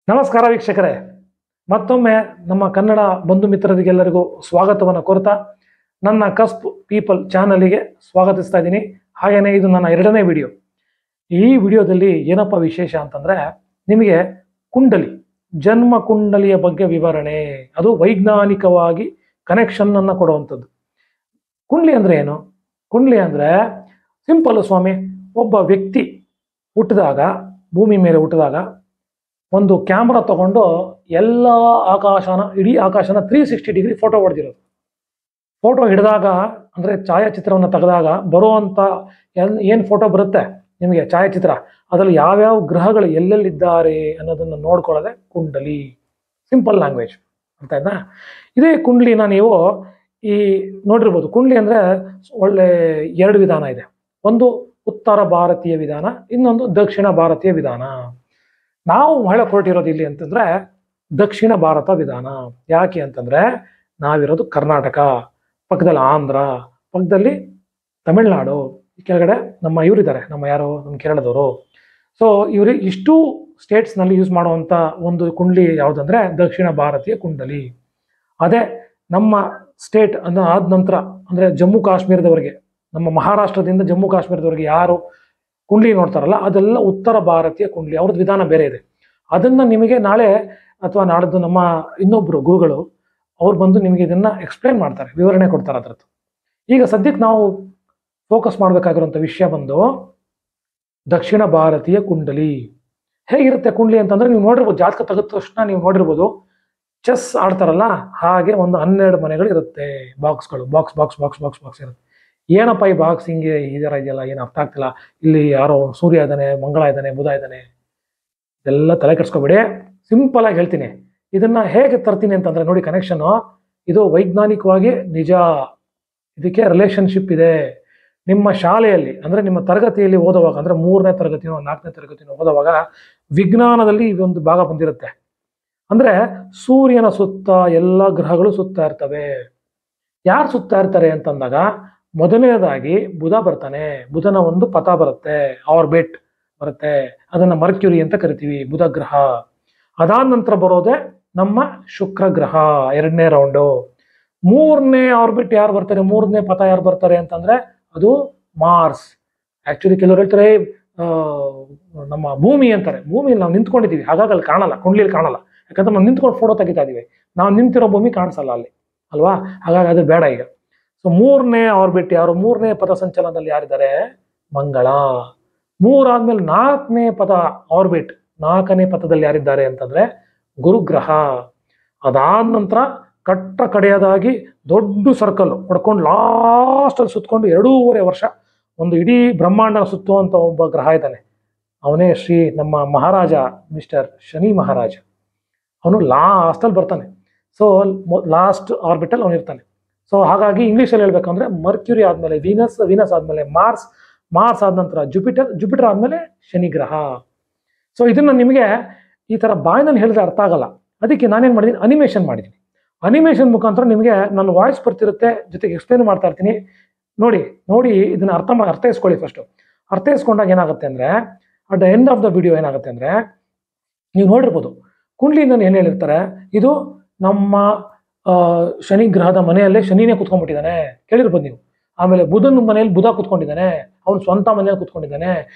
ನಮಸ್ಕಾರ ವೀಕ್ಷಕರೇ, ಮತ್ತೊಮ್ಮೆ ನಮ್ಮ ಕನ್ನಡ ಬಂಧು ಮಿತ್ರರಿಗೆಲ್ಲರಿಗೂ ಸ್ವಾಗತವನ್ನು ಕೋರ್ತಾ ನನ್ನ ಕಸ್ಪ್ ಪೀಪಲ್ ಚಾನಲಿಗೆ ಸ್ವಾಗತಿಸ್ತಾ ಇದ್ದೀನಿ. ಹಾಗೆಯೇ ಇದು ನನ್ನ ಎರಡನೇ ವಿಡಿಯೋ. ಈ ವಿಡಿಯೋದಲ್ಲಿ ಏನಪ್ಪ ವಿಶೇಷ ಅಂತಂದರೆ, ನಿಮಗೆ ಕುಂಡಲಿ, ಜನ್ಮ ಕುಂಡಲಿಯ ಬಗ್ಗೆ ವಿವರಣೆ, ಅದು ವೈಜ್ಞಾನಿಕವಾಗಿ ಕನೆಕ್ಷನ್ನನ್ನು ಕೊಡುವಂಥದ್ದು. ಕುಂಡಲಿ ಅಂದರೆ ಏನು? ಕುಂಡಲಿ ಅಂದರೆ ಸಿಂಪಲ್ ಸ್ವಾಮಿ, ಒಬ್ಬ ವ್ಯಕ್ತಿ ಹುಟ್ಟಿದಾಗ, ಭೂಮಿ ಮೇಲೆ ಹುಟ್ಟಿದಾಗ ಒಂದು ಕ್ಯಾಮ್ರಾ ತಗೊಂಡು ಎಲ್ಲ ಇಡೀ ಆಕಾಶನ 360 ಡಿಗ್ರಿ ಫೋಟೋ ಹೊಡೆದಿರೋದು. ಫೋಟೋ ಹಿಡಿದಾಗ ಅಂದರೆ ಛಾಯಾಚಿತ್ರವನ್ನು ತೆಗೆದಾಗ ಬರುವಂಥ ಏನು ಫೋಟೋ ಬರುತ್ತೆ ನಿಮಗೆ ಛಾಯಾಚಿತ್ರ, ಅದರಲ್ಲಿ ಯಾವ್ಯಾವ ಗ್ರಹಗಳು ಎಲ್ಲೆಲ್ಲಿದ್ದಾರೆ ಅನ್ನೋದನ್ನು ನೋಡ್ಕೊಳ್ಳೋದೆ ಕುಂಡಲಿ. ಸಿಂಪಲ್ ಲ್ಯಾಂಗ್ವೇಜ್, ಅರ್ಥ ಆಯ್ತಾ? ಇದೇ ಕುಂಡಲಿನ ನೀವು ಈ ನೋಡಿರ್ಬೋದು. ಕುಂಡಲಿ ಅಂದರೆ ಒಳ್ಳೆ ಎರಡು ವಿಧಾನ ಇದೆ. ಒಂದು ಉತ್ತರ ಭಾರತೀಯ ವಿಧಾನ, ಇನ್ನೊಂದು ದಕ್ಷಿಣ ಭಾರತೀಯ ವಿಧಾನ. ನಾವು ಹೇಳಕ್ ಹೊರಟಿರೋದು ಇಲ್ಲಿ ಅಂತಂದ್ರೆ ದಕ್ಷಿಣ ಭಾರತ ವಿಧಾನ. ಯಾಕೆ ಅಂತಂದ್ರೆ ನಾವಿರೋದು ಕರ್ನಾಟಕ, ಪಕ್ಕದಲ್ಲಿ ಆಂಧ್ರ, ಪಕ್ಕದಲ್ಲಿ ತಮಿಳ್ನಾಡು, ಕೆಳಗಡೆ ನಮ್ಮ ಇವರಿದ್ದಾರೆ, ನಮ್ಮ ಕೇರಳದವರು. ಸೊ ಇವರು ಇಷ್ಟು ಸ್ಟೇಟ್ಸ್ನಲ್ಲಿ ಯೂಸ್ ಮಾಡುವಂಥ ಒಂದು ಕುಂಡಲಿ ಯಾವುದಂದ್ರೆ ದಕ್ಷಿಣ ಭಾರತೀಯ ಕುಂಡಲಿ. ಅದೇ ನಮ್ಮ ಸ್ಟೇಟ್ ಆದ ನಂತರ ಅಂದರೆ ಜಮ್ಮು ಕಾಶ್ಮೀರದವರೆಗೆ, ನಮ್ಮ ಮಹಾರಾಷ್ಟ್ರದಿಂದ ಜಮ್ಮು ಕಾಶ್ಮೀರದವರೆಗೆ ಯಾರು ಕುಂಡಲಿ ನೋಡ್ತಾರಲ್ಲ, ಅದೆಲ್ಲ ಉತ್ತರ ಭಾರತೀಯ ಕುಂಡಲಿ. ಅವ್ರದ್ದು ವಿಧಾನ ಬೇರೆ ಇದೆ. ಅದನ್ನು ನಿಮಗೆ ನಾಳೆ ಅಥವಾ ನಾಡ್ದು ನಮ್ಮ ಇನ್ನೊಬ್ಬರು ಗುರುಗಳು ಅವ್ರು ಬಂದು ನಿಮಗೆ ಇದನ್ನು ಎಕ್ಸ್ಪ್ಲೇನ್ ಮಾಡ್ತಾರೆ, ವಿವರಣೆ ಕೊಡ್ತಾರೆ ಅದರದ್ದು. ಈಗ ಸದ್ಯಕ್ಕೆ ನಾವು ಫೋಕಸ್ ಮಾಡಬೇಕಾಗಿರುವಂಥ ವಿಷಯ ಬಂದು ದಕ್ಷಿಣ ಭಾರತೀಯ ಕುಂಡಲಿ. ಹೇಗಿರುತ್ತೆ ಕುಂಡಲಿ ಅಂತಂದರೆ, ನೀವು ನೋಡಿರ್ಬೋದು, ಜಾತಕ ತೆಗೆದ ತಕ್ಷಣ ನೀವು ನೋಡಿರ್ಬೋದು, ಚೆಸ್ ಆಡ್ತಾರಲ್ಲ ಹಾಗೆ ಒಂದು 12 ಮನೆಗಳು ಇರುತ್ತೆ, ಬಾಕ್ಸ್ಗಳು, ಬಾಕ್ಸ್ ಇರುತ್ತೆ. ಏನಪ್ಪ ಈ ಬಾಕ್ಸ್ ಹಿಂಗೆ ಈ ಥರ ಇದೆಯಲ್ಲ, ಏನು ಅರ್ಥ ಆಗ್ತಿಲ್ಲ, ಇಲ್ಲಿ ಯಾರೋ ಸೂರ್ಯ ಇದ್ದಾನೆ, ಮಂಗಳ ಇದ್ದಾನೆ, ಬುಧ ಇದ್ದಾನೆ, ಇದೆಲ್ಲ ತಲೆ ಕೆಡಿಸ್ಕೊಬೇಡಿ. ಸಿಂಪಲ್ ಆಗಿ ಹೇಳ್ತೀನಿ. ಇದನ್ನ ಹೇಗೆ ತರ್ತೀನಿ ಅಂತಂದ್ರೆ ನೋಡಿ, ಕನೆಕ್ಷನು ಇದು ವೈಜ್ಞಾನಿಕವಾಗಿ ನಿಜ. ಇದಕ್ಕೆ ರಿಲೇಷನ್ಶಿಪ್ ಇದೆ. ನಿಮ್ಮ ಶಾಲೆಯಲ್ಲಿ ಅಂದರೆ ನಿಮ್ಮ ತರಗತಿಯಲ್ಲಿ ಓದುವಾಗ, ಅಂದರೆ 3ನೇ ತರಗತಿನೋ 4ನೇ ತರಗತಿನೋ ಓದುವಾಗ ವಿಜ್ಞಾನದಲ್ಲಿ ಇದೊಂದು ಭಾಗ ಬಂದಿರುತ್ತೆ. ಅಂದರೆ ಸೂರ್ಯನ ಸುತ್ತ ಎಲ್ಲ ಗ್ರಹಗಳು ಸುತ್ತಾ ಇರ್ತವೆ. ಯಾರು ಸುತ್ತಾ ಇರ್ತಾರೆ ಅಂತಂದಾಗ, ಮೊದಲನೇದಾಗಿ ಬುಧ ಬರ್ತಾನೆ. ಬುಧನ ಒಂದು ಪಥ ಬರುತ್ತೆ, ಆರ್ಬಿಟ್ ಬರುತ್ತೆ, ಅದನ್ನ ಮರ್ಕ್ಯುರಿ ಅಂತ ಕರಿತೀವಿ, ಬುಧ ಗ್ರಹ. ಅದಾದ ನಂತರ ಬರೋದೆ ನಮ್ಮ ಶುಕ್ರ ಗ್ರಹ, 2ನೇ ರೌಂಡು. 3ನೇ ಆರ್ಬಿಟ್ ಯಾರು ಬರ್ತಾರೆ, 3ನೇ ಪಥ ಯಾರು ಬರ್ತಾರೆ ಅಂತಂದ್ರೆ ಅದು ಮಾರ್ಸ್. ಆಕ್ಚುಲಿ ಕೆಲವರು ಹೇಳ್ತಾರೆ ನಮ್ಮ ಭೂಮಿ ಅಂತಾರೆ. ಭೂಮಿಯಲ್ಲಿ ನಾವು ನಿಂತ್ಕೊಂಡಿದ್ದೀವಿ, ಹಾಗಾಗಿ ಅಲ್ಲಿ ಕಾಣಲ್ಲ, ಕುಂಡ್ಲಿಯಲ್ಲಿ ಕಾಣಲ್ಲ. ಯಾಕಂದ್ರೆ ನಾವು ನಿಂತ್ಕೊಂಡು ಫೋಟೋ ತೆಗಿತಾ ಇದೀವಿ, ನಾವು ನಿಂತಿರೋ ಭೂಮಿ ಕಾಣಿಸಲ್ಲ ಅಲ್ಲಿ ಅಲ್ವಾ. ಹಾಗಾಗಿ ಅದು ಬೇಡ ಈಗ. ಸೊ 3ನೇ ಆರ್ಬಿಟ್ ಯಾರು, 3ನೇ ಪಥ ಸಂಚಲನದಲ್ಲಿ ಯಾರಿದ್ದಾರೆ, ಮಂಗಳ. 3 ಆದ್ಮೇಲೆ 4ನೇ ಪಥ ಆರ್ಬಿಟ್, 4ನೇ ಪಥದಲ್ಲಿ ಯಾರಿದ್ದಾರೆ ಅಂತಂದ್ರೆ ಗುರುಗ್ರಹ. ಅದಾದ ನಂತರ ಕಡೆಯದಾಗಿ ದೊಡ್ಡ ಸರ್ಕಲ್ ಹೊಡ್ಕೊಂಡು ಲಾಸ್ಟಲ್ಲಿ ಸುತ್ಕೊಂಡು 2.5 ವರ್ಷ ಒಂದು ಇಡೀ ಬ್ರಹ್ಮಾಂಡನ ಸುತ್ತುವಂತ ಒಬ್ಬ ಗ್ರಹ ಇದ್ದಾನೆ. ಅವನೇ ನಮ್ಮ ಮಹಾರಾಜ, ಮಿಸ್ಟರ್ ಶನಿ ಮಹಾರಾಜ. ಅವನು ಲಾಸ್ಟಲ್ಲಿ ಬರ್ತಾನೆ. ಸೊ ಲಾಸ್ಟ್ ಆರ್ಬಿಟಲ್ ಅವನಿರ್ತಾನೆ. ಸೊ ಹಾಗಾಗಿ ಇಂಗ್ಲೀಷಲ್ಲಿ ಹೇಳ್ಬೇಕಂದ್ರೆ ಮರ್ಕ್ಯುರಿ ಆದ್ಮೇಲೆ ವೀನಸ್ ಆದ್ಮೇಲೆ ಮಾರ್ಸ್ ಆದ ನಂತರ ಜುಪಿಟರ್ ಆದ್ಮೇಲೆ ಶನಿ ಗ್ರಹ. ಸೊ ಇದನ್ನ ನಿಮಗೆ ಈ ತರ ಬಾಯಿನಲ್ಲಿ ಹೇಳಿದ್ರೆ ಅರ್ಥ ಆಗಲ್ಲ. ಅದಕ್ಕೆ ನಾನೇನ್ ಮಾಡಿದ್ದೀನಿ, ಅನಿಮೇಷನ್ ಮಾಡಿದ್ದೀನಿ. ಅನಿಮೇಷನ್ ಮುಖಾಂತರ ನಿಮಗೆ ನನ್ನ ವಾಯ್ಸ್ ಬರ್ತಿರುತ್ತೆ, ಜೊತೆಗೆ ಎಕ್ಸ್ಪ್ಲೇನ್ ಮಾಡ್ತಾ ಇರ್ತೀನಿ. ನೋಡಿ ಇದನ್ನ ಅರ್ಥೈಸ್ಕೊಳ್ಳಿ. ಫಸ್ಟ್ ಅರ್ಥೈಸ್ಕೊಂಡಾಗ ಏನಾಗುತ್ತೆ ಅಂದ್ರೆ, at the end of the video ಏನಾಗುತ್ತೆ ಅಂದ್ರೆ, ನೀವು ನೋಡಿರ್ಬೋದು ಕುಂಡ್ಲಿಯಿಂದ ಏನ್ ಹೇಳಿರ್ತಾರೆ, ಇದು ನಮ್ಮ ಶನಿ ಗ್ರಹದ ಮನೆಯಲ್ಲೇ ಶನಿನೇ ಕುತ್ಕೊಂಡ್ಬಿಟ್ಟಿದ್ದಾನೆ, ಕೇಳಿರ್ಬೋದು ನೀವು. ಆಮೇಲೆ ಬುಧನ ಮನೆಯಲ್ಲಿ ಬುಧ ಕುತ್ಕೊಂಡಿದ್ದಾನೆ, ಅವ್ನು ಸ್ವಂತ ಮನೆಯಲ್ಲಿ ಕುತ್ಕೊಂಡಿದ್ದಾನೆ.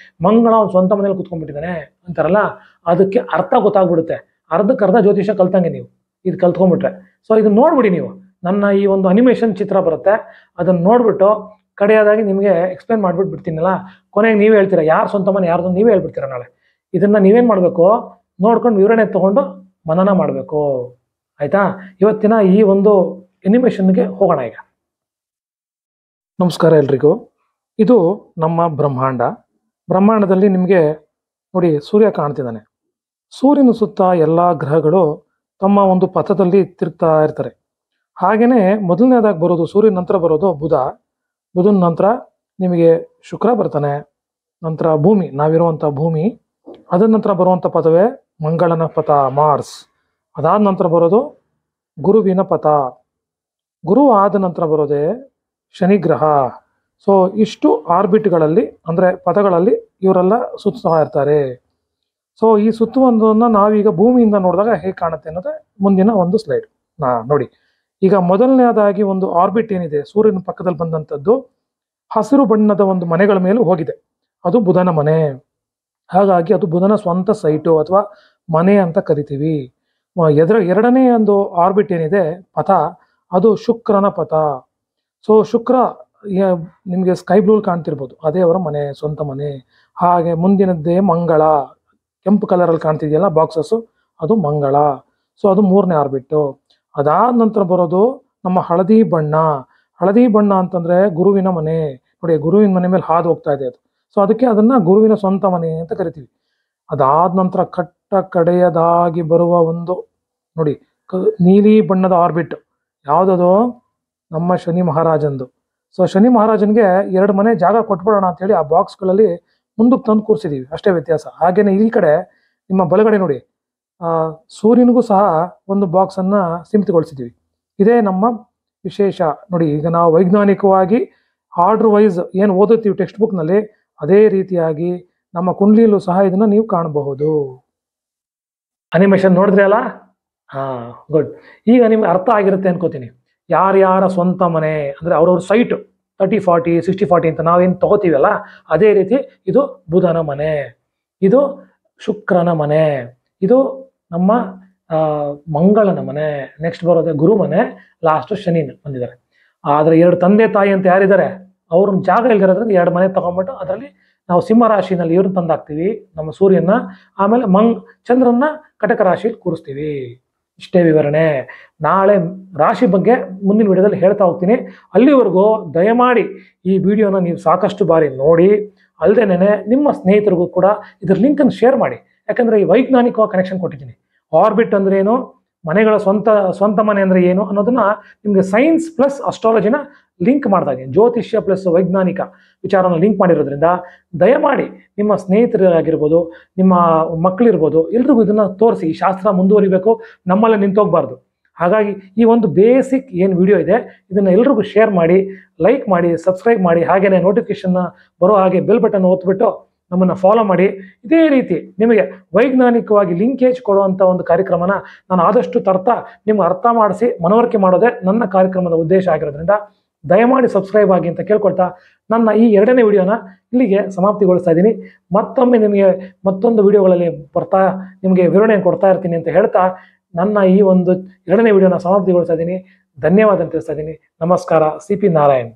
ಮಂಗಳ ಅವ್ನು ಸ್ವಂತ ಮನೇಲಿ ಕುತ್ಕೊಂಡ್ಬಿಟ್ಟಿದ್ದಾನೆ ಅಂತಾರಲ್ಲ, ಅದಕ್ಕೆ ಅರ್ಥ ಗೊತ್ತಾಗ್ಬಿಡುತ್ತೆ. ಅರ್ಧಕ್ಕರ್ಧ ಜ್ಯೋತಿಷ ಕಲ್ತಂಗೆ ನೀವು ಇದು ಕಲ್ತ್ಕೊಂಡ್ಬಿಟ್ರೆ. ಸೊ ಇದನ್ನ ನೋಡ್ಬಿಡಿ ನೀವು. ನನ್ನ ಈ ಒಂದು ಅನಿಮೇಷನ್ ಚಿತ್ರ ಬರುತ್ತೆ, ಅದನ್ನ ನೋಡ್ಬಿಟ್ಟು ಕಡೆಯದಾಗಿ ನಿಮಗೆ ಎಕ್ಸ್ಪ್ಲೇನ್ ಮಾಡ್ಬಿಟ್ಟು ಬಿಡ್ತೀನಲ್ಲ, ಕೊನೆಗೆ ನೀವೇ ಹೇಳ್ತೀರಾ ಯಾರು ಸ್ವಂತ ಮನೆ ಯಾರ್ದು, ನೀವೇ ಹೇಳ್ಬಿಡ್ತೀರಾ ನಾಳೆ. ಇದನ್ನ ನೀವೇನ್ ಮಾಡ್ಬೇಕು, ನೋಡ್ಕೊಂಡು ವಿವರಣೆ ತಗೊಂಡು ಮನನ ಮಾಡಬೇಕು. ಆಯ್ತಾ? ಇವತ್ತಿನ ಈ ಒಂದು ಅನಿಮೇಷನ್ಗೆ ಹೋಗೋಣ ಈಗ. ನಮಸ್ಕಾರ ಎಲ್ರಿಗೂ. ಇದು ನಮ್ಮ ಬ್ರಹ್ಮಾಂಡದಲ್ಲಿ ನಿಮಗೆ ನೋಡಿ ಸೂರ್ಯ ಕಾಣ್ತಿದ್ದಾನೆ. ಸೂರ್ಯನ ಸುತ್ತ ಎಲ್ಲ ಗ್ರಹಗಳು ತಮ್ಮ ಒಂದು ಪಥದಲ್ಲಿ ತಿರುಗ್ತಾ ಇರ್ತಾರೆ. ಹಾಗೇನೆ ಮೊದಲನೇದಾಗಿ ಬರೋದು ಸೂರ್ಯನ ನಂತರ ಬರೋದು ಬುಧನ ನಂತರ ನಿಮಗೆ ಶುಕ್ರ ಬರ್ತಾನೆ, ನಂತರ ಭೂಮಿ, ನಾವಿರುವಂಥ ಭೂಮಿ. ಅದರ ನಂತರ ಬರುವಂಥ ಪಥವೇ ಮಂಗಳನ ಪಥ, ಮಾರ್ಸ್. ಅದಾದ ನಂತರ ಬರೋದು ಗುರುವಿನ ಪಥ. ಗುರು ಆದ ನಂತರ ಬರೋದೇ ಶನಿ ಗ್ರಹ. ಸೊ ಇಷ್ಟು ಆರ್ಬಿಟ್ಗಳಲ್ಲಿ ಅಂದರೆ ಪಥಗಳಲ್ಲಿ ಇವರೆಲ್ಲ ಸುತ್ತಾ ಇರ್ತಾರೆ. ಸೊ ಈ ಸುತ್ತುವರಿದನ್ನು ನಾವೀಗ ಭೂಮಿಯಿಂದ ನೋಡಿದಾಗ ಹೇಗೆ ಕಾಣುತ್ತೆ ಅನ್ನೋದೇ ಮುಂದಿನ ಒಂದು ಸ್ಲೈಡ್. ನೋಡಿ, ಈಗ ಮೊದಲನೇದಾಗಿ ಒಂದು ಆರ್ಬಿಟ್ ಏನಿದೆ ಸೂರ್ಯನ ಪಕ್ಕದಲ್ಲಿ ಬಂದಂಥದ್ದು ಹಸಿರು ಬಣ್ಣದ ಒಂದು ಮನೆಗಳ ಮೇಲೆ ಹೋಗಿದೆ. ಅದು ಬುಧನ ಮನೆ. ಹಾಗಾಗಿ ಅದು ಬುಧನ ಸ್ವಂತ ಸೈಟು ಅಥವಾ ಮನೆ ಅಂತ ಕರಿತೀವಿ. ಎರಡನೇ ಒಂದು ಆರ್ಬಿಟ್ ಏನಿದೆ ಪಥ, ಅದು ಶುಕ್ರನ ಪಥ. ಸೊ ಶುಕ್ರ ನಿಮಗೆ ಸ್ಕೈ ಬ್ಲೂ ಕಾಣ್ತಿರ್ಬೋದು, ಅದೇ ಅವರ ಮನೆ, ಸ್ವಂತ ಮನೆ. ಹಾಗೆ ಮುಂದಿನದ್ದೇ ಮಂಗಳ, ಕೆಂಪು ಕಲರಲ್ಲಿ ಕಾಣ್ತಿದೆಯಲ್ಲ ಬಾಕ್ಸಸ್ಸು, ಅದು ಮಂಗಳ. ಸೊ ಅದು ಮೂರನೇ ಆರ್ಬಿಟ್ಟು. ಅದಾದ ನಂತರ ಬರೋದು ನಮ್ಮ ಹಳದಿ ಬಣ್ಣ. ಹಳದಿ ಬಣ್ಣ ಅಂತಂದ್ರೆ ಗುರುವಿನ ಮನೆ. ನೋಡಿ, ಗುರುವಿನ ಮನೆ ಮೇಲೆ ಹಾದು ಹೋಗ್ತಾ ಇದೆ ಅದು. ಸೊ ಅದಕ್ಕೆ ಅದನ್ನ ಗುರುವಿನ ಸ್ವಂತ ಮನೆ ಅಂತ ಕರಿತೀವಿ. ಅದಾದ ನಂತರ ಕಡೆಯದಾಗಿ ಬರುವ ಒಂದು ನೋಡಿ ನೀಲಿ ಬಣ್ಣದ ಆರ್ಬಿಟ್ ಯಾವುದದು? ನಮ್ಮ ಶನಿ ಮಹಾರಾಜಂದು. ಸೊ ಶನಿ ಮಹಾರಾಜನ್ಗೆ 2 ಮನೆ ಜಾಗ ಕೊಟ್ಬಿಡೋಣ ಅಂತೇಳಿ ಆ ಬಾಕ್ಸ್ಗಳಲ್ಲಿ ಮುಂದಕ್ಕೆ ತಂದು ಕೂರಿಸಿದೀವಿ, ಅಷ್ಟೇ ವ್ಯತ್ಯಾಸ. ಹಾಗೇನೆ ಈ ಕಡೆ ನಿಮ್ಮ ಬಲಗಡೆ ನೋಡಿ, ಸೂರ್ಯನಿಗೂ ಸಹ ಒಂದು ಬಾಕ್ಸನ್ನು ಸೀಮಿತಗೊಳಿಸಿದ್ದೀವಿ. ಇದೇ ನಮ್ಮ ವಿಶೇಷ. ನೋಡಿ, ಈಗ ನಾವು ವೈಜ್ಞಾನಿಕವಾಗಿ ಆರ್ಡರ್ ವೈಸ್ ಏನು ಓದುತ್ತೀವಿ ಟೆಕ್ಸ್ಟ್ ಬುಕ್ನಲ್ಲಿ, ಅದೇ ರೀತಿಯಾಗಿ ನಮ್ಮ ಕುಂಡ್ಲಿಯಲ್ಲೂ ಸಹ ಇದನ್ನು ನೀವು ಕಾಣಬಹುದು. ಅನಿಮೇಷನ್ ನೋಡಿದ್ರಿ ಅಲ್ಲ? ಗುಡ್. ಈಗ ನಿಮ್ಗೆ ಅರ್ಥ ಆಗಿರುತ್ತೆ ಅನ್ಕೋತೀನಿ. ಯಾರ್ಯಾರ ಸ್ವಂತ ಮನೆ ಅಂದರೆ ಅವ್ರವ್ರ ಸೈಟು 30-40 60-40 ಅಂತ ನಾವೇನು ತಗೋತೀವಲ್ಲ, ಅದೇ ರೀತಿ ಇದು ಬುಧನ ಮನೆ, ಇದು ಶುಕ್ರನ ಮನೆ, ಇದು ನಮ್ಮ ಮಂಗಳನ ಮನೆ, ನೆಕ್ಸ್ಟ್ ಬರೋದೇ ಗುರು ಮನೆ, ಲಾಸ್ಟು ಶನಿನ ಬಂದಿದ್ದಾರೆ. ಆದರೆ 2 ತಂದೆ ತಾಯಿ ಅಂತ ಯಾರಿದ್ದಾರೆ ಅವ್ರನ್ನ ಜಾಗ ಇಲ್ದಿರೋದ್ರಿಂದ 2 ಮನೆ ತಗೊಂಡ್ಬಿಟ್ಟು ಅದರಲ್ಲಿ ನಾವು ಸಿಂಹ ರಾಶಿನಲ್ಲಿ ಇವ್ರನ್ನ ತಂದಾಕ್ತೀವಿ, ನಮ್ಮ ಸೂರ್ಯನ. ಆಮೇಲೆ ಚಂದ್ರನ್ನ ಕಟಕ ರಾಶಿಯಲ್ಲಿ ಕೂರಿಸ್ತೀವಿ. ಇಷ್ಟೇ ವಿವರಣೆ. ನಾಳೆ ರಾಶಿ ಬಗ್ಗೆ ಮುಂದಿನ ವಿಡಿಯೋದಲ್ಲಿ ಹೇಳ್ತಾ ಹೋಗ್ತೀನಿ. ಅಲ್ಲಿವರೆಗೂ ದಯಮಾಡಿ ಈ ವಿಡಿಯೋನ ನೀವು ಸಾಕಷ್ಟು ಬಾರಿ ನೋಡಿ, ಅಲ್ಲದೇನೆ ನಿಮ್ಮ ಸ್ನೇಹಿತರಿಗೂ ಕೂಡ ಇದ್ರ ಲಿಂಕನ್ನು ಶೇರ್ ಮಾಡಿ. ಯಾಕಂದರೆ ಈ ವೈಜ್ಞಾನಿಕವಾಗಿ ಕನೆಕ್ಷನ್ ಕೊಟ್ಟಿದ್ದೀನಿ. ಆರ್ಬಿಟ್ ಅಂದ್ರೆ ಏನು, ಮನೆಗಳ ಸ್ವಂತ ಮನೆ ಅಂದರೆ ಏನು ಅನ್ನೋದನ್ನ ನಿಮಗೆ ಸೈನ್ಸ್ ಪ್ಲಸ್ ಅಸ್ಟ್ರಾಲಜಿನ ಲಿಂಕ್ ಮಾಡ್ತಾ ಇದ್ದೀನಿ. ಜ್ಯೋತಿಷ್ಯ ಪ್ಲಸ್ ವೈಜ್ಞಾನಿಕ ವಿಚಾರನ ಲಿಂಕ್ ಮಾಡಿರೋದ್ರಿಂದ ದಯಮಾಡಿ ನಿಮ್ಮ ಸ್ನೇಹಿತರಾಗಿರ್ಬೋದು, ನಿಮ್ಮ ಮಕ್ಕಳಿರ್ಬೋದು, ಎಲ್ರಿಗೂ ಇದನ್ನು ತೋರಿಸಿ. ಈ ಶಾಸ್ತ್ರ ಮುಂದುವರಿಬೇಕು, ನಮ್ಮಲ್ಲೇ ನಿಂತೋಗ್ಬಾರ್ದು. ಹಾಗಾಗಿ ಈ ಒಂದು ಬೇಸಿಕ್ ಏನು ವಿಡಿಯೋ ಇದೆ ಇದನ್ನು ಎಲ್ರಿಗೂ ಶೇರ್ ಮಾಡಿ, ಲೈಕ್ ಮಾಡಿ, ಸಬ್ಸ್ಕ್ರೈಬ್ ಮಾಡಿ. ಹಾಗೆಯೇ ನೋಟಿಫಿಕೇಶನ್ ಬರೋ ಹಾಗೆ ಬೆಲ್ ಬಟನ್ ಒತ್ಬಿಟ್ಟು ನಮ್ಮನ್ನು ಫಾಲೋ ಮಾಡಿ. ಇದೇ ರೀತಿ ನಿಮಗೆ ವೈಜ್ಞಾನಿಕವಾಗಿ ಲಿಂಕೇಜ್ ಕೊಡುವಂಥ ಒಂದು ಕಾರ್ಯಕ್ರಮನ ನಾನು ಆದಷ್ಟು ತರ್ತಾ ನಿಮ್ಗೆ ಅರ್ಥ ಮಾಡಿಸಿ ಮನವರಿಕೆ ಮಾಡೋದೇ ನನ್ನ ಕಾರ್ಯಕ್ರಮದ ಉದ್ದೇಶ ಆಗಿರೋದ್ರಿಂದ ದಯಮಾಡಿ ಸಬ್ಸ್ಕ್ರೈಬ್ ಆಗಿ ಅಂತ ಕೇಳ್ಕೊಳ್ತಾ ನನ್ನ ಈ 2ನೇ ವಿಡಿಯೋನ ಇಲ್ಲಿಗೆ ಸಮಾಪ್ತಿಗೊಳಿಸ್ತಾ ಇದ್ದೀನಿ. ಮತ್ತೊಮ್ಮೆ ನಿಮಗೆ ಮತ್ತೊಂದು ವಿಡಿಯೋಗಳಲ್ಲಿ ನಿಮಗೆ ವಿವರಣೆಯನ್ನು ಕೊಡ್ತಾ ಇರ್ತೀನಿ ಅಂತ ಹೇಳ್ತಾ ನನ್ನ ಈ ಒಂದು 2ನೇ ವಿಡಿಯೋನ ಸಮಾಪ್ತಿಗೊಳಿಸ್ತಾ ಇದ್ದೀನಿ. ಧನ್ಯವಾದ ತಿಳಿಸ್ತಾ ಇದ್ದೀನಿ. ನಮಸ್ಕಾರ. CP ನಾರಾಯಣ್.